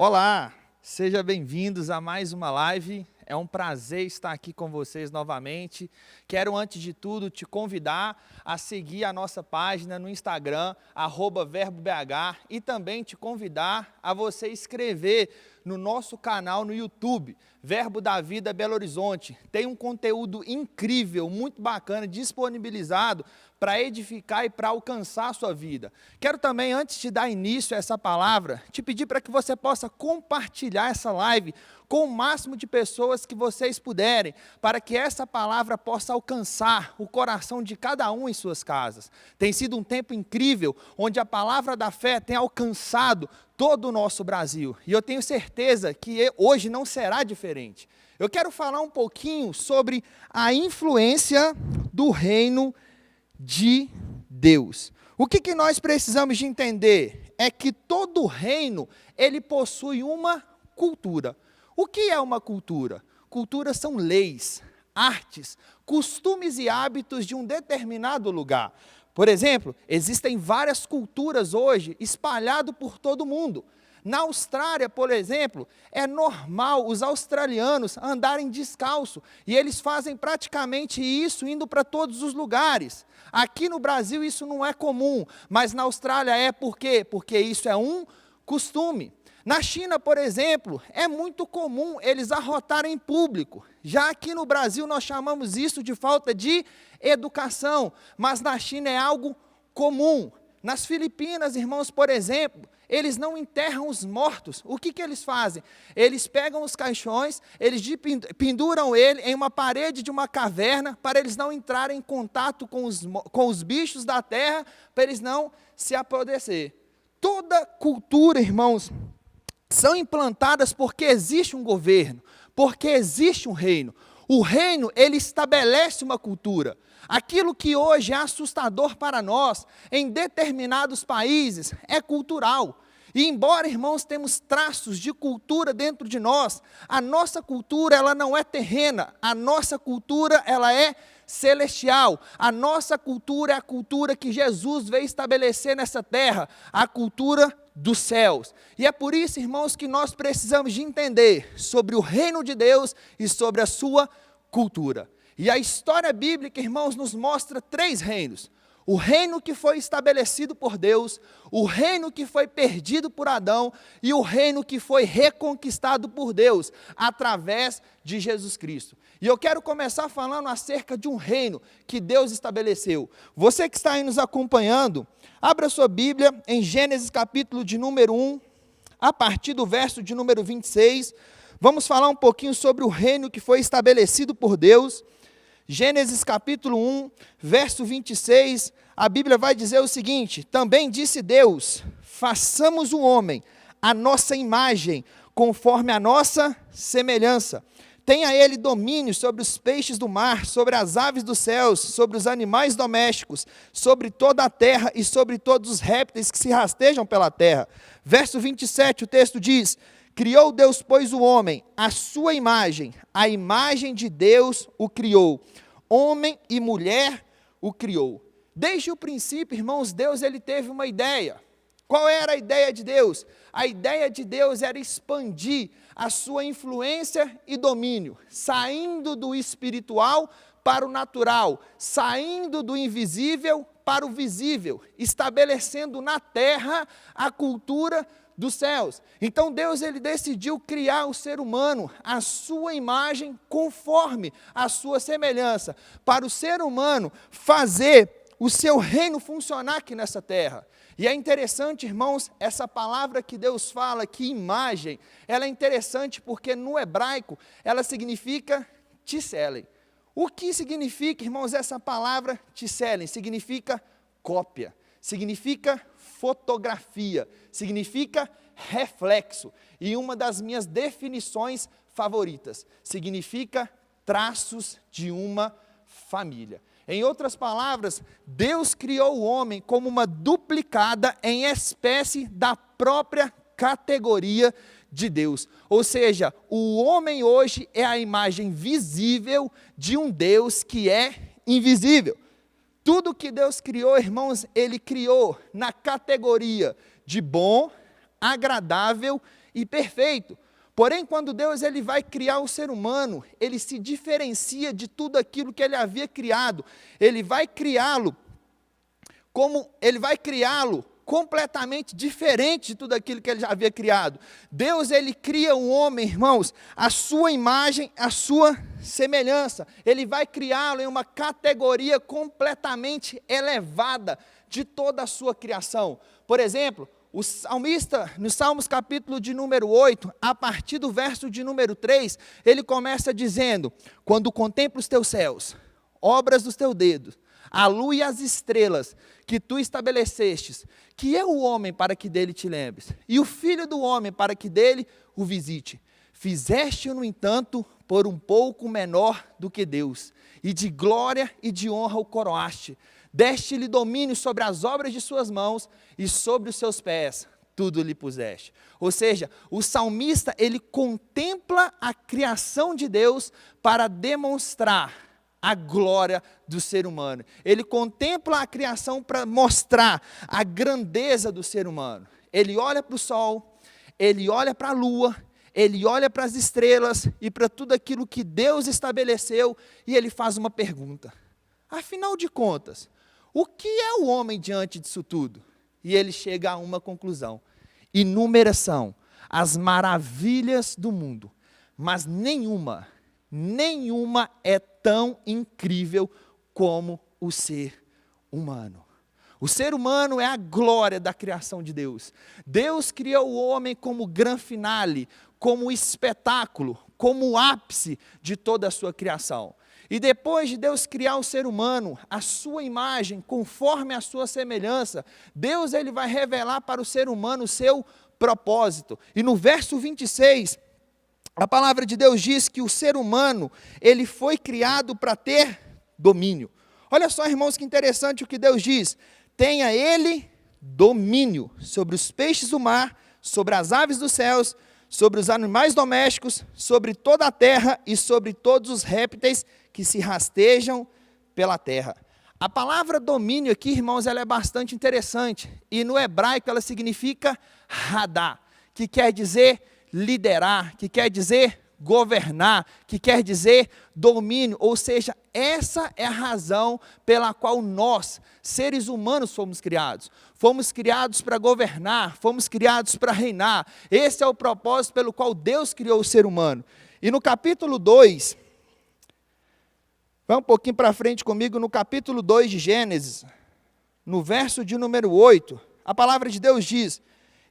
Olá, sejam bem-vindos a mais uma live. É um prazer estar aqui com vocês novamente. Quero, antes de tudo, te convidar a seguir a nossa página no Instagram, @verbobh, e também te convidar a você escrever no nosso canal no YouTube, Verbo da Vida Belo Horizonte. Tem um conteúdo incrível, muito bacana, disponibilizado para edificar e para alcançar a sua vida. Quero também, antes de dar início a essa palavra, te pedir para que você possa compartilhar essa live com o máximo de pessoas que vocês puderem, para que essa palavra possa alcançar o coração de cada um em suas casas. Tem sido um tempo incrível, onde a palavra da fé tem alcançado todo o nosso Brasil. E eu tenho certeza que hoje não será diferente. Eu quero falar um pouquinho sobre a influência do reino de Deus. O que nós precisamos de entender é que todo reino, ele possui uma cultura. O que é uma cultura? Cultura são leis, artes, costumes e hábitos de um determinado lugar. Por exemplo, existem várias culturas hoje espalhadas por todo o mundo. Na Austrália, por exemplo, é normal os australianos andarem descalço, e eles fazem praticamente isso indo para todos os lugares. Aqui no Brasil isso não é comum, mas na Austrália é por quê? Porque isso é um costume. Na China, por exemplo, é muito comum eles arrotarem em público. Já aqui no Brasil nós chamamos isso de falta de educação, mas na China é algo comum. Nas Filipinas, irmãos, por exemplo, eles não enterram os mortos. O que eles fazem? Eles pegam os caixões, eles penduram ele em uma parede de uma caverna, para eles não entrarem em contato com os bichos da terra, para eles não se apodrecer. Toda cultura, irmãos, são implantadas porque existe um governo, porque existe um reino. O reino, ele estabelece uma cultura. Aquilo que hoje é assustador para nós, em determinados países, é cultural. E embora, irmãos, temos traços de cultura dentro de nós, a nossa cultura, ela não é terrena, a nossa cultura, ela é celestial. A nossa cultura é a cultura que Jesus veio estabelecer nessa terra, a cultura dos céus. E é por isso, irmãos, que nós precisamos de entender sobre o reino de Deus e sobre a sua cultura. E a história bíblica, irmãos, nos mostra 3 reinos. O reino que foi estabelecido por Deus, o reino que foi perdido por Adão e o reino que foi reconquistado por Deus, através de Jesus Cristo. E eu quero começar falando acerca de um reino que Deus estabeleceu. Você que está aí nos acompanhando, abra sua Bíblia em Gênesis capítulo de número 1, a partir do verso de número 26. Vamos falar um pouquinho sobre o reino que foi estabelecido por Deus. Gênesis capítulo 1, verso 26, a Bíblia vai dizer o seguinte: também disse Deus, façamos o homem, a nossa imagem, conforme a nossa semelhança. Tenha ele domínio sobre os peixes do mar, sobre as aves dos céus, sobre os animais domésticos, sobre toda a terra e sobre todos os répteis que se rastejam pela terra. Verso 27, o texto diz: criou Deus, pois, o homem, à sua imagem, a imagem de Deus o criou, homem e mulher o criou. Desde o princípio, irmãos, Deus ele teve uma ideia. Qual era a ideia de Deus? A ideia de Deus era expandir a sua influência e domínio, saindo do espiritual para o natural, saindo do invisível para o visível, estabelecendo na terra a cultura dos céus. Então Deus ele decidiu criar o ser humano à sua imagem, conforme a sua semelhança, para o ser humano fazer o seu reino funcionar aqui nessa terra. E é interessante, irmãos, essa palavra que Deus fala, que imagem, ela é interessante porque no hebraico ela significa tselem. O que significa, irmãos, essa palavra tselem? Significa cópia, significa fotografia, significa reflexo. E uma das minhas definições favoritas, significa traços de uma família. Em outras palavras, Deus criou o homem como uma duplicada em espécie da própria categoria de Deus. Ou seja, o homem hoje é a imagem visível de um Deus que é invisível. Tudo que Deus criou, irmãos, Ele criou na categoria de bom, agradável e perfeito. Porém, quando Deus ele vai criar o ser humano, ele se diferencia de tudo aquilo que ele havia criado. Ele vai criá-lo completamente diferente de tudo aquilo que ele já havia criado. Deus, ele cria o homem, irmãos, a sua imagem, a sua semelhança. Ele vai criá-lo em uma categoria completamente elevada de toda a sua criação. Por exemplo, o salmista, no Salmos capítulo de número 8, a partir do verso de número 3, ele começa dizendo: quando contemplo os teus céus, obras dos teus dedos, a lua e as estrelas que tu estabelecestes, que é o homem para que dele te lembres, e o filho do homem para que dele o visite. Fizeste-o, no entanto, por um pouco menor do que Deus, e de glória e de honra o coroaste. Deste-lhe domínio sobre as obras de suas mãos, e sobre os seus pés tudo lhe puseste. Ou seja, o salmista, ele contempla a criação de Deus para demonstrar a glória do ser humano. Ele contempla a criação para mostrar a grandeza do ser humano. Ele olha para o sol, ele olha para a lua, ele olha para as estrelas e para tudo aquilo que Deus estabeleceu, e ele faz uma pergunta: afinal de contas, o que é o homem diante disso tudo? E ele chega a uma conclusão: inúmeras são as maravilhas do mundo, mas nenhuma é tão incrível como o ser humano. O ser humano é a glória da criação de Deus. Deus criou o homem como grande finale, como espetáculo, como ápice de toda a sua criação. E depois de Deus criar o ser humano, a sua imagem, conforme a sua semelhança, Deus ele vai revelar para o ser humano o seu propósito. E no verso 26, a palavra de Deus diz que o ser humano, ele foi criado para ter domínio. Olha só, irmãos, que interessante o que Deus diz: tenha ele domínio sobre os peixes do mar, sobre as aves dos céus, sobre os animais domésticos, sobre toda a terra e sobre todos os répteis que se rastejam pela terra. A palavra domínio aqui, irmãos, ela é bastante interessante. E no hebraico ela significa radá, que quer dizer liderar, que quer dizer governar, que quer dizer domínio. Ou seja, essa é a razão pela qual nós, seres humanos, fomos criados. Fomos criados para governar, fomos criados para reinar. Esse é o propósito pelo qual Deus criou o ser humano. E no capítulo 2, vai um pouquinho para frente comigo, no capítulo 2 de Gênesis, no verso de número 8, a palavra de Deus diz: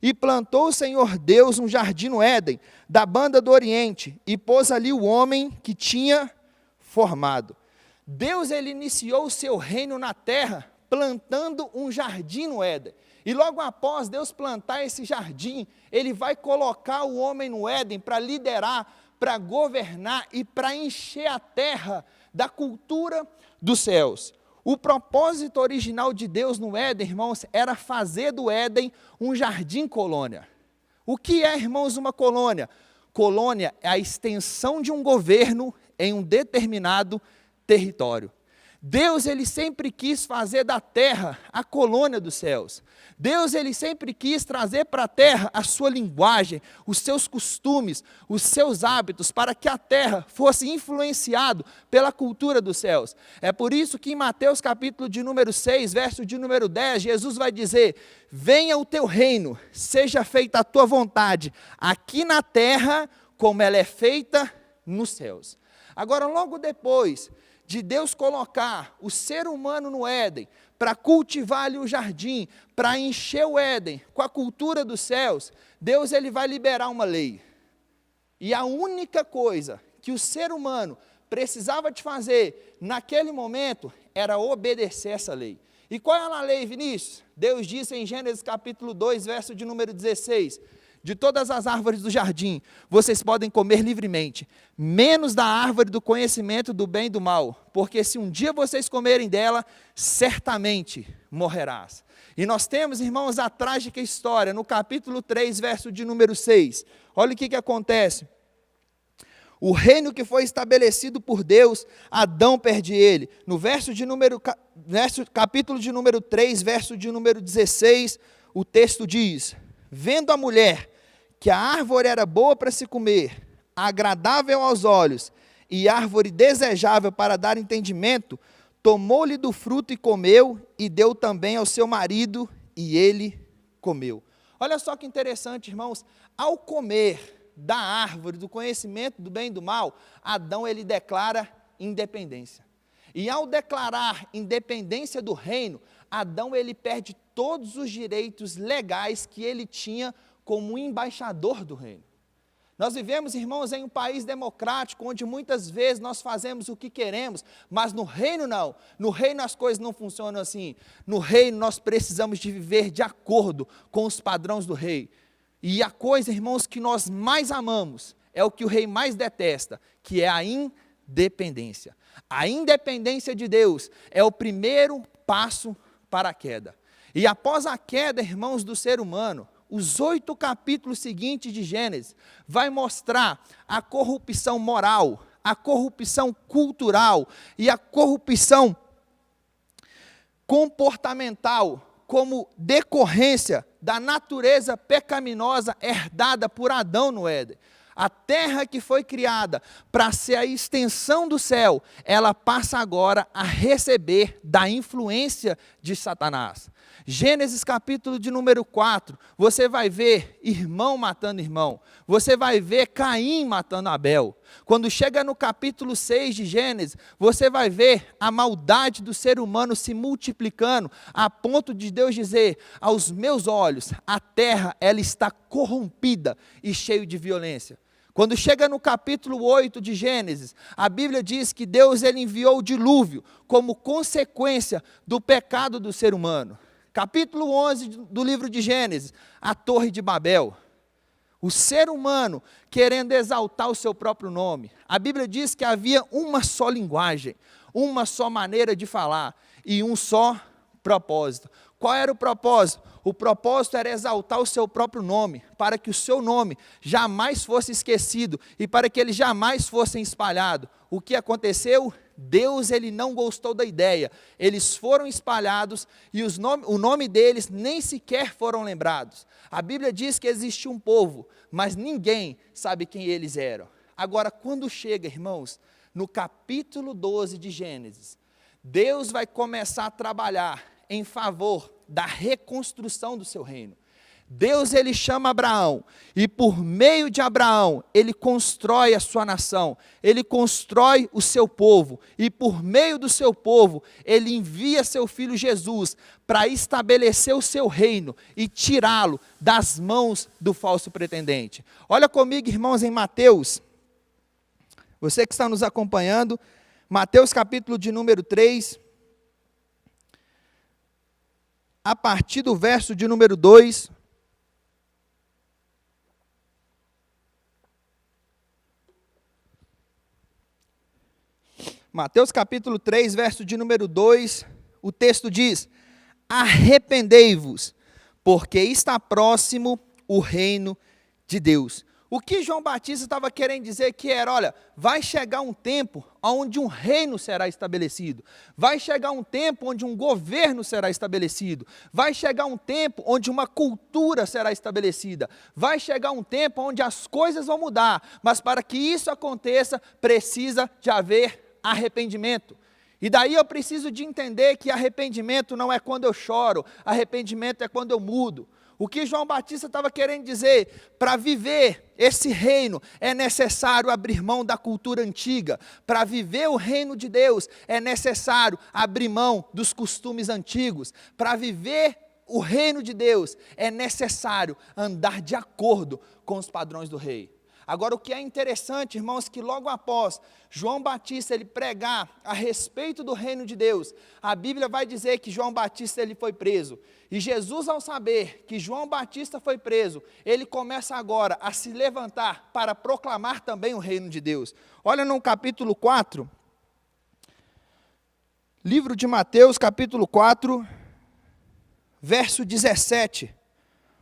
e plantou o Senhor Deus um jardim no Éden, da banda do Oriente, e pôs ali o homem que tinha formado. Deus, ele iniciou o seu reino na terra, plantando um jardim no Éden. E logo após Deus plantar esse jardim, ele vai colocar o homem no Éden para liderar, para governar e para encher a terra da cultura dos céus. O propósito original de Deus no Éden, irmãos, era fazer do Éden um jardim-colônia. O que é, irmãos, uma colônia? Colônia é a extensão de um governo em um determinado território. Deus, ele sempre quis fazer da terra a colônia dos céus. Deus, ele sempre quis trazer para a terra a sua linguagem, os seus costumes, os seus hábitos, para que a terra fosse influenciado pela cultura dos céus. É por isso que em Mateus capítulo de número 6, verso de número 10, Jesus vai dizer: venha o teu reino, seja feita a tua vontade, aqui na terra, como ela é feita nos céus. Agora, logo depois de Deus colocar o ser humano no Éden, para cultivar ali o jardim, para encher o Éden com a cultura dos céus, Deus, ele vai liberar uma lei. E a única coisa que o ser humano precisava de fazer naquele momento era obedecer essa lei. E qual é a lei, Vinícius? Deus disse em Gênesis capítulo 2, verso de número 16: de todas as árvores do jardim, vocês podem comer livremente, menos da árvore do conhecimento do bem e do mal, porque se um dia vocês comerem dela, certamente morrerás. E nós temos, irmãos, a trágica história, no capítulo 3, verso de número 6. Olha o que acontece. O reino que foi estabelecido por Deus, Adão perde ele. No capítulo de número 3, verso de número 16, o texto diz: vendo a mulher que a árvore era boa para se comer, agradável aos olhos, e árvore desejável para dar entendimento, tomou-lhe do fruto e comeu, e deu também ao seu marido, e ele comeu. Olha só que interessante, irmãos, ao comer da árvore do conhecimento do bem e do mal, Adão ele declara independência. E ao declarar independência do reino, Adão ele perde todos os direitos legais que ele tinha como embaixador do reino. Nós vivemos, irmãos, em um país democrático, onde muitas vezes nós fazemos o que queremos, mas no reino não. No reino as coisas não funcionam assim. No reino nós precisamos de viver de acordo com os padrões do rei. E a coisa, irmãos, que nós mais amamos, é o que o rei mais detesta, que é a independência. A independência de Deus é o primeiro passo para a queda. E após a queda, irmãos, do ser humano, os 8 capítulos seguintes de Gênesis vai mostrar a corrupção moral, a corrupção cultural e a corrupção comportamental como decorrência da natureza pecaminosa herdada por Adão no Éden. A terra que foi criada para ser a extensão do céu, ela passa agora a receber da influência de Satanás. Gênesis capítulo de número 4, você vai ver irmão matando irmão, você vai ver Caim matando Abel. Quando chega no capítulo 6 de Gênesis, você vai ver a maldade do ser humano se multiplicando, a ponto de Deus dizer, aos meus olhos, a terra ela está corrompida e cheia de violência. Quando chega no capítulo 8 de Gênesis, a Bíblia diz que Deus ele enviou o dilúvio como consequência do pecado do ser humano. Capítulo 11 do livro de Gênesis, a Torre de Babel. O ser humano querendo exaltar o seu próprio nome. A Bíblia diz que havia uma só linguagem, uma só maneira de falar e um só propósito. Qual era o propósito? O propósito era exaltar o seu próprio nome, para que o seu nome jamais fosse esquecido e para que ele jamais fosse espalhado. O que aconteceu? Deus ele não gostou da ideia. Eles foram espalhados e o nome deles nem sequer foram lembrados. A Bíblia diz que existia um povo, mas ninguém sabe quem eles eram. Agora, quando chega, irmãos, no capítulo 12 de Gênesis, Deus vai começar a trabalhar em favor da reconstrução do seu reino. Deus ele chama Abraão e por meio de Abraão ele constrói a sua nação, ele constrói o seu povo e por meio do seu povo ele envia seu filho Jesus para estabelecer o seu reino e tirá-lo das mãos do falso pretendente. Olha comigo, irmãos, em Mateus, você que está nos acompanhando, Mateus capítulo de número 3, a partir do verso de número 2, Mateus capítulo 3, verso de número 2, o texto diz, arrependei-vos, porque está próximo o reino de Deus. O que João Batista estava querendo dizer que era, olha, vai chegar um tempo onde um reino será estabelecido, vai chegar um tempo onde um governo será estabelecido, vai chegar um tempo onde uma cultura será estabelecida, vai chegar um tempo onde as coisas vão mudar, mas para que isso aconteça, precisa de haver arrependimento. E daí eu preciso de entender que arrependimento não é quando eu choro, arrependimento é quando eu mudo. O que João Batista estava querendo dizer, para viver esse reino é necessário abrir mão da cultura antiga, para viver o reino de Deus é necessário abrir mão dos costumes antigos, para viver o reino de Deus é necessário andar de acordo com os padrões do rei. Agora, o que é interessante, irmãos, que logo após João Batista ele pregar a respeito do reino de Deus, a Bíblia vai dizer que João Batista ele foi preso. E Jesus, ao saber que João Batista foi preso, ele começa agora a se levantar para proclamar também o reino de Deus. Olha no capítulo 4, livro de Mateus, capítulo 4, verso 17.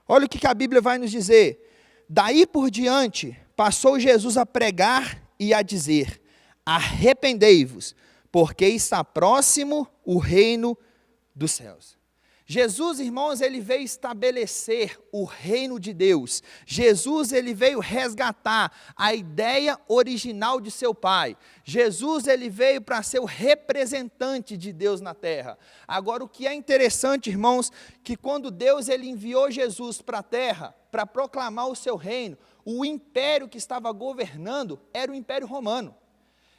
Olha o que a Bíblia vai nos dizer. Daí por diante, passou Jesus a pregar e a dizer, arrependei-vos, porque está próximo o reino dos céus. Jesus, irmãos, ele veio estabelecer o reino de Deus. Jesus, ele veio resgatar a ideia original de seu Pai. Jesus, ele veio para ser o representante de Deus na terra. Agora, o que é interessante, irmãos, que quando Deus ele enviou Jesus para a terra, para proclamar o seu reino, o império que estava governando era o Império Romano.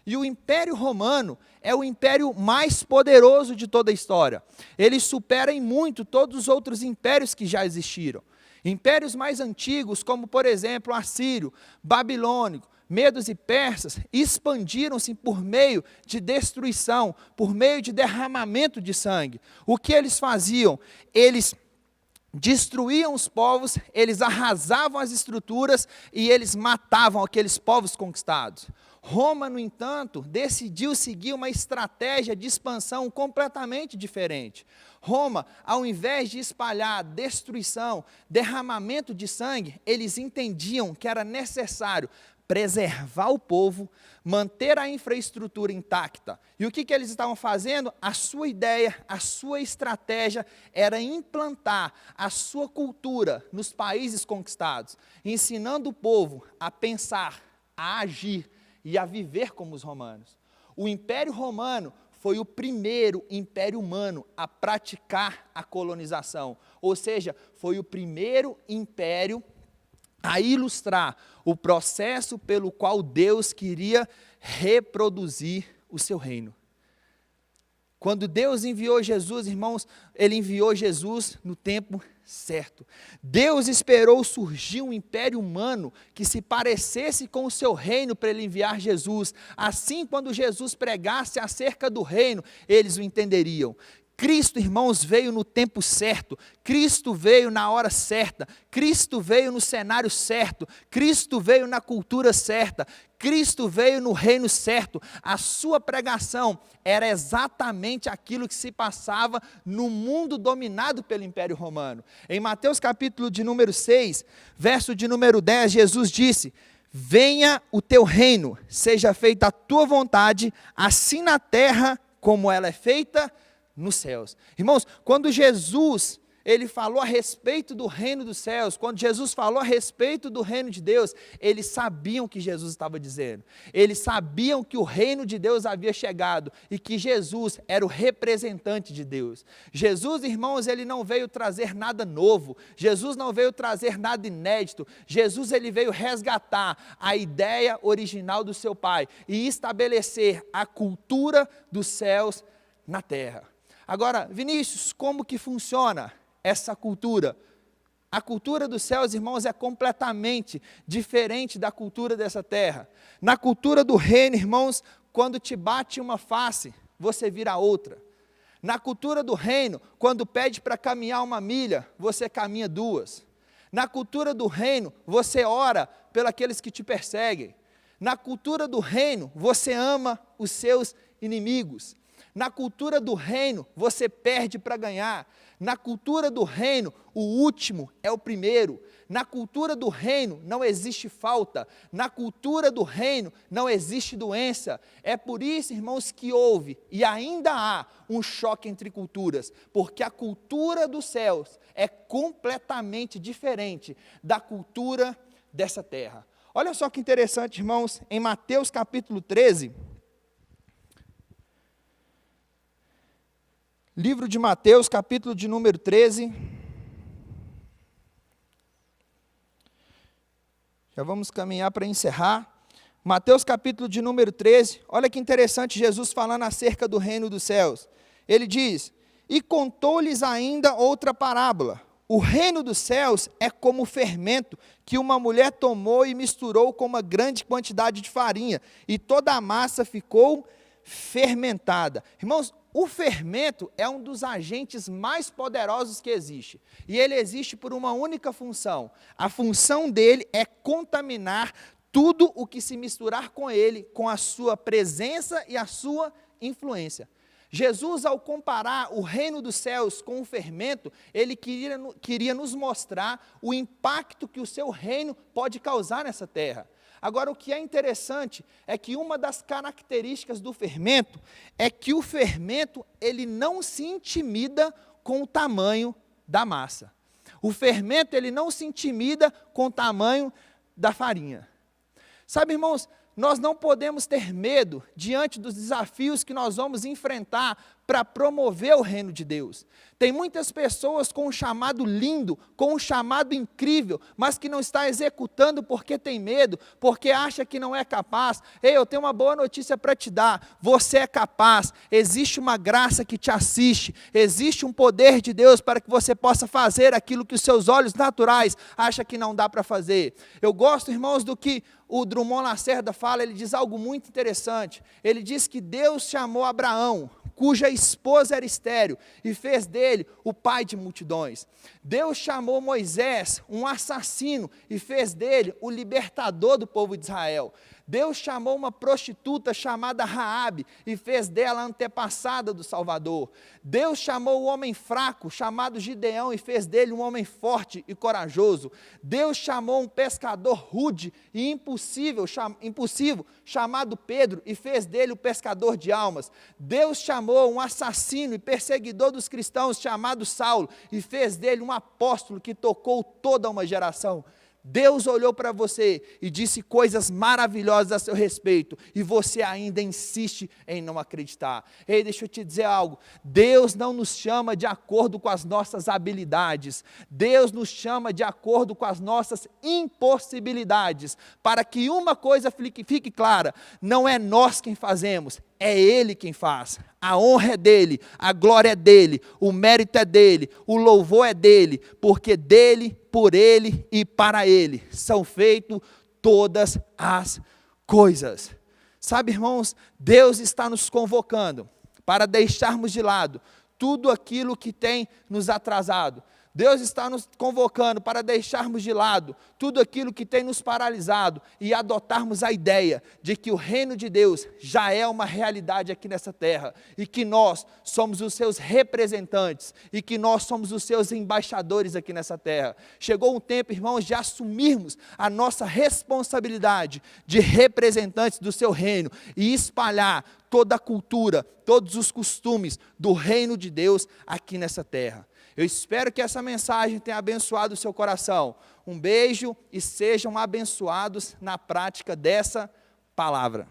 E o Império Romano é o império mais poderoso de toda a história. Ele supera em muito todos os outros impérios que já existiram. Impérios mais antigos, como por exemplo o assírio, babilônico, medos e persas, expandiram-se por meio de destruição, por meio de derramamento de sangue. O que eles faziam? Eles destruíam os povos, eles arrasavam as estruturas e eles matavam aqueles povos conquistados. Roma, no entanto, decidiu seguir uma estratégia de expansão completamente diferente. Roma, ao invés de espalhar destruição, derramamento de sangue, eles entendiam que era necessário preservar o povo, manter a infraestrutura intacta. E o que eles estavam fazendo? A sua ideia, a sua estratégia era implantar a sua cultura nos países conquistados, ensinando o povo a pensar, a agir e a viver como os romanos. O Império Romano foi o primeiro império humano a praticar a colonização, ou seja, foi o primeiro império a ilustrar o processo pelo qual Deus queria reproduzir o seu reino. Quando Deus enviou Jesus, irmãos, Ele enviou Jesus no tempo certo. Deus esperou surgir um império humano que se parecesse com o seu reino para Ele enviar Jesus. Assim, quando Jesus pregasse acerca do reino, eles o entenderiam. Cristo, irmãos, veio no tempo certo, Cristo veio na hora certa, Cristo veio no cenário certo, Cristo veio na cultura certa, Cristo veio no reino certo. A sua pregação era exatamente aquilo que se passava no mundo dominado pelo Império Romano. Em Mateus capítulo de número 6, verso de número 10, Jesus disse: venha o teu reino, seja feita a tua vontade, assim na terra como ela é feita nos céus. Irmãos, quando Jesus, ele falou a respeito do reino dos céus, quando Jesus falou a respeito do reino de Deus, eles sabiam o que Jesus estava dizendo. Eles sabiam que o reino de Deus havia chegado e que Jesus era o representante de Deus. Jesus, irmãos, ele não veio trazer nada novo. Jesus não veio trazer nada inédito. Jesus, ele veio resgatar a ideia original do seu Pai e estabelecer a cultura dos céus na terra. Agora, Vinícius, como que funciona essa cultura? A cultura dos céus, irmãos, é completamente diferente da cultura dessa terra. Na cultura do reino, irmãos, quando te bate uma face, você vira outra. Na cultura do reino, quando pede para caminhar 1 milha, você caminha 2. Na cultura do reino, você ora pelos que te perseguem. Na cultura do reino, você ama os seus inimigos. Na cultura do reino, você perde para ganhar. Na cultura do reino, o último é o primeiro. Na cultura do reino, não existe falta. Na cultura do reino, não existe doença. É por isso, irmãos, que houve e ainda há um choque entre culturas. Porque a cultura dos céus é completamente diferente da cultura dessa terra. Olha só que interessante, irmãos, em Mateus capítulo 13... Livro de Mateus, capítulo de número 13. Já vamos caminhar para encerrar. Mateus, capítulo de número 13. Olha que interessante, Jesus falando acerca do reino dos céus. Ele diz: e contou-lhes ainda outra parábola. O reino dos céus é como o fermento que uma mulher tomou e misturou com uma grande quantidade de farinha, e toda a massa ficou fermentada. Irmãos, o fermento é um dos agentes mais poderosos que existe. E ele existe por uma única função. A função dele é contaminar tudo o que se misturar com ele, com a sua presença e a sua influência. Jesus, ao comparar o reino dos céus com o fermento, ele queria nos mostrar o impacto que o seu reino pode causar nessa terra. Agora, o que é interessante é que uma das características do fermento é que o fermento, ele não se intimida com o tamanho da massa. O fermento, ele não se intimida com o tamanho da farinha. Sabe, irmãos, nós não podemos ter medo diante dos desafios que nós vamos enfrentar para promover o reino de Deus. Tem muitas pessoas com um chamado lindo, com um chamado incrível, mas que não está executando porque tem medo, porque acha que não é capaz. Ei, eu tenho uma boa notícia para te dar, você é capaz, existe uma graça que te assiste, existe um poder de Deus para que você possa fazer aquilo que os seus olhos naturais acham que não dá para fazer. Eu gosto, irmãos, do que o Drummond Lacerda fala, ele diz algo muito interessante. Ele diz que Deus chamou Abraão, cuja esposa era estéril, e fez dele o pai de multidões. Deus chamou Moisés, um assassino, e fez dele o libertador do povo de Israel. Deus chamou uma prostituta chamada Raabe e fez dela a antepassada do Salvador. Deus chamou o homem fraco chamado Gideão e fez dele um homem forte e corajoso. Deus chamou um pescador rude e impulsivo chamado Pedro e fez dele o pescador de almas. Deus chamou um assassino e perseguidor dos cristãos chamado Saulo e fez dele um apóstolo que tocou toda uma geração. Deus olhou para você e disse coisas maravilhosas a seu respeito, e você ainda insiste em não acreditar. Ei, deixa eu te dizer algo, Deus não nos chama de acordo com as nossas habilidades, Deus nos chama de acordo com as nossas impossibilidades, para que uma coisa fique clara, não é nós quem fazemos, é Ele quem faz. A honra é dEle, a glória é dEle, o mérito é dEle, o louvor é dEle, porque dEle, por Ele e para Ele são feitas todas as coisas. Sabe, irmãos, Deus está nos convocando para deixarmos de lado tudo aquilo que tem nos atrasado. Deus está nos convocando para deixarmos de lado tudo aquilo que tem nos paralisado e adotarmos a ideia de que o reino de Deus já é uma realidade aqui nessa terra e que nós somos os seus representantes e que nós somos os seus embaixadores aqui nessa terra. Chegou um tempo, irmãos, de assumirmos a nossa responsabilidade de representantes do seu reino e espalhar toda a cultura, todos os costumes do reino de Deus aqui nessa terra. Eu espero que essa mensagem tenha abençoado o seu coração. Um beijo e sejam abençoados na prática dessa palavra.